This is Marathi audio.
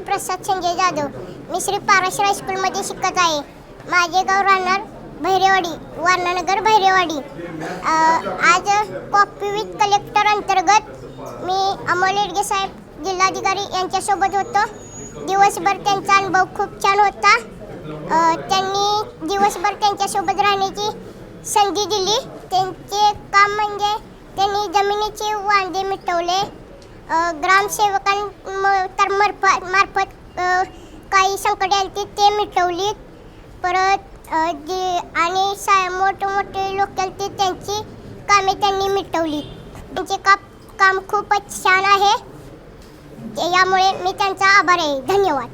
प्रसाद संजय जाधव. मी श्री पारश हायस्कूलमध्ये शिकत आहे. माझे गाव राहणार भैरेवाडी, वारणानगर भैरेवाडी. आज कॉफी विथ कलेक्टर अंतर्गत मी अमोल येडगे साहेब जिल्हाधिकारी यांच्यासोबत होतो. दिवसभर त्यांचा अनुभव खूप छान होता. त्यांनी दिवसभर त्यांच्यासोबत राहण्याची संधी दिली. त्यांचे काम म्हणजे त्यांनी जमिनीचे वांदे मिटवले. ग्रामसेवकांमार्फत काही संकटे आली ते मिटवली. परत आणि मोठे लोक आले त्यांची कामे त्यांनी मिटवली. त्यांचे काम खूपच छान आहे. यामुळे मी त्यांचा आभार आहे. धन्यवाद.